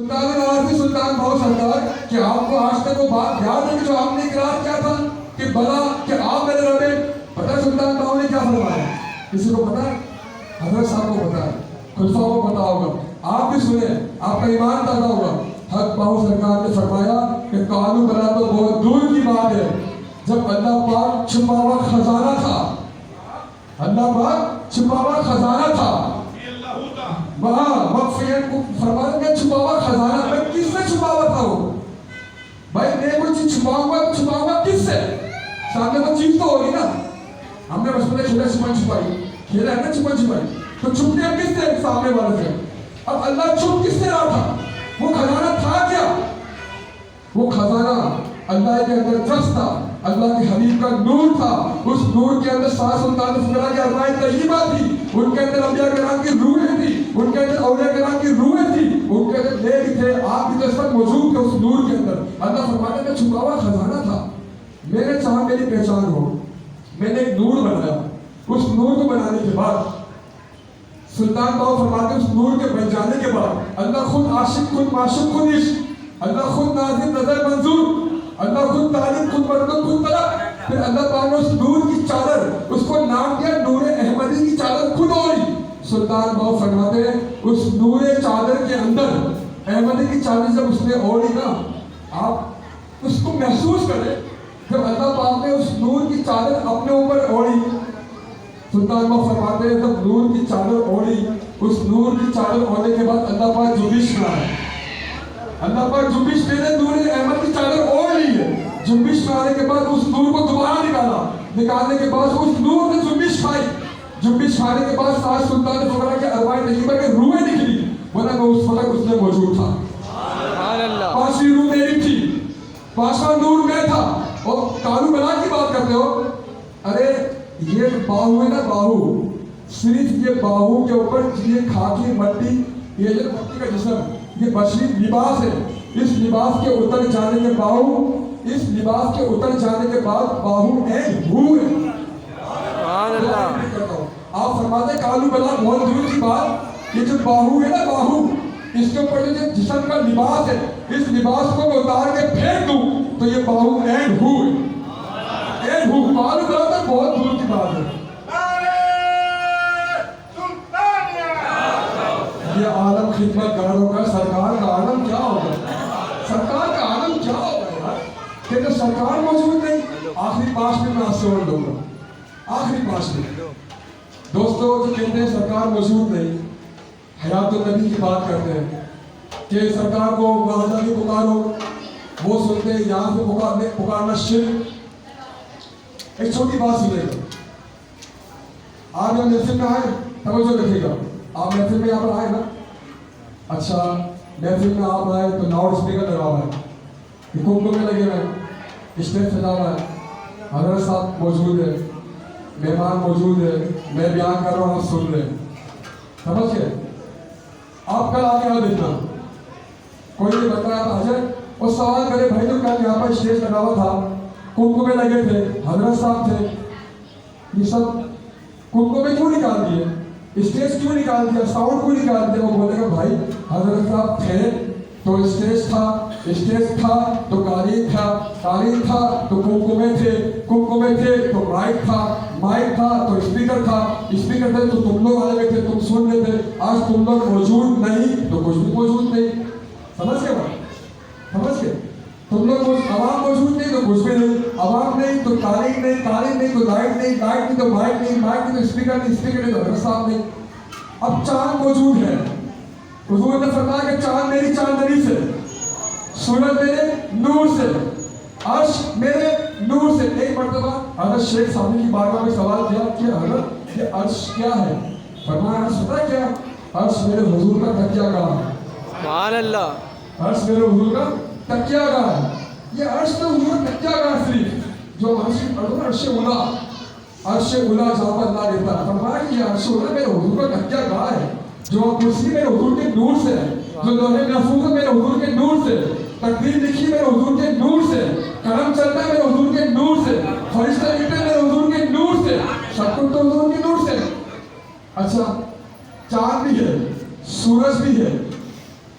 سلطان العارفین سلطان بہو سرکار کہ آپ کو آج تک وہ بات یاد ہے کہ جو آپ نے اقرار کیا تھا کہ بلا کہ آپ میرے رب ہیں؟ پتہ ہے سلطان بہو نے کیا فرمایا؟ کسی کو پتہ ہے؟ حضرت صاحب کو پتہ ہے، خلفاء کو پتہ ہوگا، آپ بھی سنیں، آپ کا ایمان تازہ ہوگا۔ حق بہو سرکار نے فرمایا کہ قالو بلا تو بہت دور کی بات ہے، جب اللہ پاک چھپا ہوا خزانہ تھا، اللہ پاک چھپا ہوا خزانہ تھا، وہاں مغفرین کو فرمایا کہ چھپا ہوا خزانہ، میں کس سے چھپا ہوا تھا وہ؟ بھائی میں کوئی چیز چھپا ہوا کس سے؟ سامنے تو چیز تو ہوگی نا۔ ہم نے بچپن میں کھیلا چھپن چھپائی، کھیلا ہے نا چھپن چھپائی، تو چھپتے ہم کس سے؟ سامنے والے سے۔ اب اللہ چھپ کس سے رہا تھا؟ وہ خزانہ تھا کیا؟ وہ خزانہ اللہ کے اندر جس تھا، اللہ کے حبیب کا نور تھا، اس نور کے اندر 749 فقراء کی ارواح طیبہ تھی، ان کے اندر انبیاء کرام کی روحیں تھی، ان کے اندر اولیاء کرام کی روحیں تھی، ان کے اندر نیک تھے، آپ بھی تو اس وقت موجود تھے اس نور کے اندر۔ اللہ فرماتے ہیں چھپا ہوا خزانہ تھا، میں نے چاہا میری پہچان ہو، میں نے ایک نور بنایا، اس نور کو بنانے کے بعد سلطان بہو فرماتے ہیں اس نور کے بن جانے کے بعد اللہ خود عاشق، خود معشوق، خود عشق، اللہ خود ناظر، نظر منظور، اللہ خود تعلیم، خود برکت، خود طلب، پھر اللہ تعالیٰ نے اس نور کی چادر، اس کو نام دیا نور احمدی کی چادر خود اوڑھی۔ سلطان بہو فرماتے ہیں اس نور چادر کے اندر احمدی کی چادر جب اس نے اوڑھی نا، آپ اس کو محسوس کریں، جب اللہ پاک نے اس نور کی چادر اپنے اوپر اوڑھی، سلطان بہو فرماتے ہیں جب نور کی چادر اوڑھی، اس نور کی چادر اوڑھنے کے بعد اللہ پاک جنبش میں آئے، اللہ پاک جنبش میں نے نور احمد کی چادر اوڑھ لی ہے، جنبش میں آنے کے بعد اس نور کو دوبارہ نکالنے کے بعد اس نور نے جنبش کھائی، جنبش کھانے کے بعد 7 سلطان فقراء کے ارواح طیبہ کے روحیں نکلی، ورنہ میں اس وقت اس میں موجود تھا، 5ویں روح میری تھی، 5واں نور میں تھا۔ اور کالو بلا کی بات کرتے ہو، ارے یہ باہو ہے نا، باہو، صرف یہ باہو کے اوپر یہ خاکی مٹی، یہ جو مٹی کا جسم، یہ بشری لباس ہے، اس لباس کے اتر جانے کے باہو، اس لباس کے اتر جانے کے بعد باہو اینڈ ہو ہے۔ سبحان اللہ۔ آپ فرماتے کالو بلا بہت دور کی بات، یہ جو باہو ہے نا، باہو، اس کے اوپر جو جسم کا لباس ہے، اس لباس کو میں اتار کے پھینک دوں تو یہ باہو اینڈ ہو ہے، اینڈ ہو، کالو بلا تو بہت دور کی بات ہے۔ یہ عالم خدمت گاروں کا سرکار کا عالم کیا ہوگا، سرکار کا عالم کیا ہوگا یار، کہ جو سرکار موجود نہیں۔ آخری 5 منٹ میں آپ سے اور دوں گا، آخری 5 منٹ۔ دوستو جو کہتے ہیں سرکار موجود نہیں، حیات النبی کی بات کرتے ہیں کہ سرکار کو وہاں جا کے پکارو، وہ سنتے ہیں یہاں سے پکارنا شرک۔ ایک چھوٹی بات سنیں گا، آج ہم محفل میں آئے، توجہ رکھیے گا، آپ محفل میں یہاں پر آئے نا، اچھا محفل میں آپ آئے تو لاؤڈ اسپیکر لگا ہوا ہے، حکومتوں میں لگے ہوئے، اسٹیج سجا ہوا ہے، حضرت صاحب موجود ہے، مہمان موجود ہے، میں بیان کر رہا ہوں، آپ سن رہے ہیں، سمجھ گئے؟ آپ کل آگے یہاں دیکھنا، کوئی نہیں بتا آپ آ جائے اور سوال کرے بھائی تو کل یہاں پر اسٹیج لگا ہوا تھا، کنکو میں لگے تھے، حضرت صاحب تھے، یہ سب کنکو میں کیوں نکال دیے، اسٹیج کیوں نکال دیا، ساؤنڈ کیوں نکال دیا؟ وہ بولے گا بھائی حضرت صاحب تھے تو اسٹیج تھا، اسٹیج تھا تو قالین تھا، قالین تھا تو کنکمے تھے، کنکمے تھے تو مائک تھا، مائک تھا تو اسپیکر تھا، اسپیکر تھے تو تم لوگ آئے تھے، تم سن رہے تھے، آج تم لوگ موجود نہیں تو کچھ بھی موجود نہیں۔ سمجھ گئے بات، سمجھ گئے؟ تم لوگ عوام موجود نہیں تو کچھ بھی نہیں، عوام نہیں تو قالین نہیں، قالین نہیں تو لائٹ نہیں، لائٹ نہیں تو مائک نہیں، مائک نہیں تو اسپیکر نہیں، اسپیکر نہیں تو حضرت صاحب نہیں۔ اب چاند موجود ہے، حضور نے فرمایا کہ چاند میری چاندنی سے، سورج میرے نور سے، عرش میرے نور سے۔ ایک مرتبہ حضرت شیخ سامنے کی بارگاہ میں سوال کیا کہ حضرت یہ عرش کیا ہے؟ فرمایا عرش پتہ کیا؟ عرش میرے حضور کا تکیہ گاہ ہے۔ سبحان اللہ۔ عرش میرے حضور کا تکیہ گاہ ہے، یہ عرش تو حضور تکیہ گاہ صرف، جو عرش اولا، عرش اولا جہاں پر اللہ رہتا ہے، فرمایا کہ یہ عرش اولا میرے حضور کا تکیہ گاہ ہے، جو کرسی میرے حضور کے نور سے ہے، جو لوح محفوظ ہے میرے حضور کے نور سے، تقدیر لکھی میرے حضور کے نور سے، قلم چلتا ہے میرے حضور کے نور سے، فرشتہ لکھتے ہیں میرے حضور کے نور سے، سب کچھ تو حضور کے نور سے۔ اچھا چاند بھی ہے، سورج بھی ہے،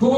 2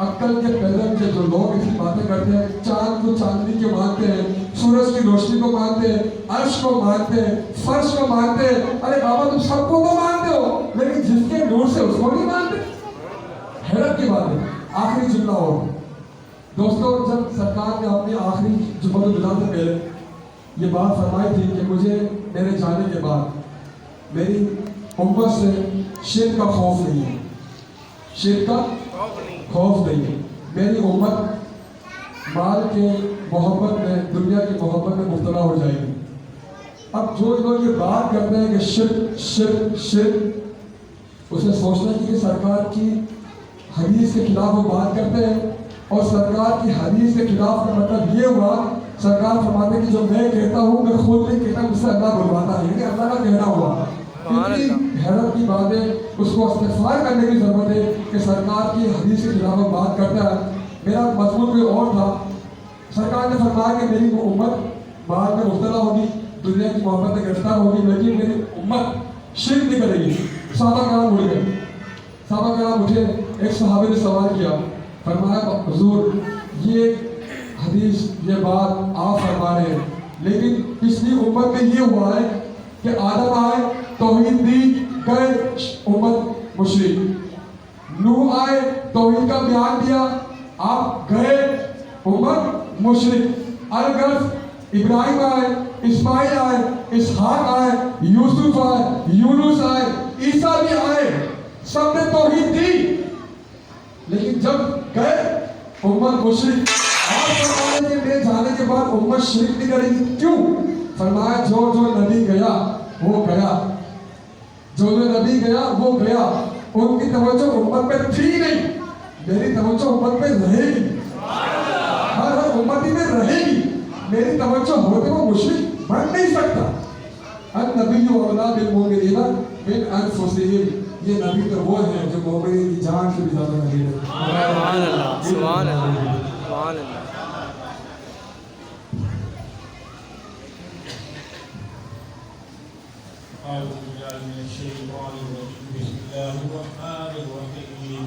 عقل کے پیدا کے جو لوگ ایسی باتیں کرتے ہیں، چاند کو چاندنی کے مانتے ہیں، سورج کی روشنی کو مانتے ہیں، عرش کو مانتے ہیں، فرش کو مانتے ہیں، ارے بابا تم سب کو تو مانتے ہو لیکن جس کے نور سے اس کو نہیں مانتے. حیرت کی بات ہے. آخری جملہ ہو دوستو، جب سرکار نے اپنی آخری جمعہ الوداع سے پہلے یہ بات فرمائی تھی کہ مجھے میرے جانے کے بعد میری امت سے شرک کا خوف نہیں ہے، شرک کا خوف نہیں ہے. میری امت مال کے محبت میں، دنیا کی محبت میں مبتلا ہو جائے گی. اب جو لوگ یہ بات کرتے ہیں کہ شرک شرک شرک، اسے سوچنا کہ سرکار کی حدیث کے خلاف وہ بات کرتے ہیں، اور سرکار کی حدیث کے خلاف کا مطلب یہ ہوا سرکار فرماتے ہیں کہ جو میں کہتا ہوں میں خود نہیں کہتا، مجھ سے اللہ بلواتا ہے، یعنی اللہ کا کہنا ہوا. اتنی حیرت کی بات ہے، اس کو استغفار کرنے کی ضرورت ہے کہ سرکار کی حدیث کے خلاف وہ بات کرتا ہے. میرا مضمون کوئی اور تھا. سرکار نے فرمایا کہ میری وہ امت بعد میں مبتلا ہوگی، دنیا کی محبت میں گرفتار ہوگی، لیکن میری امت شرک نہیں کرے گی. صحابہ کرام اٹھ گئے، صحابہ کرام اٹھے. ایک صحابی نے سوال کیا، فرمایا حضور یہ حدیث یہ بات آپ فرما رہے ہیں، لیکن پچھلی امت میں یہ ہوا ہے کہ آدم آئے توحید دی گئے امت مشرک، نوح آئے توحید کا بیان دیا آپ گئے امت مشرک، الغرض ابراہیم آئے، اسماعیل آئے، اسحاق آئے، یوسف آئے، یونس آئے، عیسیٰ بھی آئے، سب نے توحید دی لیکن جب گئے امت مشرک. آپ فرمایا کہ میرے جانے کے بعد امت شرک نہیں کرے گی. کیوں؟ فرمایا جو جو نبی گیا وہ گیا، جو جو نبی گیا وہ گیا. ان کی توجہ امت پہ تھی نہیں، میری توجہ امت پہ رہے گی، ہر امتی میں رہے گی. میری توجہ ہوتے وہ مشرک بن نہیں سکتا. النبی اولیٰ بالمؤمنین من انفسہم، یہ نبی تو وہ ہیں جو مومنین کی جان سے بھی زیادہ نبی ہے. سبحان اللہ، سبحان اللہ، سبحان اللہ. أعوذ بالله من الشيطان الرجيم. بسم الله الرحمن الرحيم.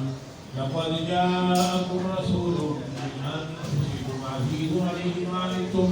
لقد جاءكم رسول من أنفسكم عزيز عليه ما عنتم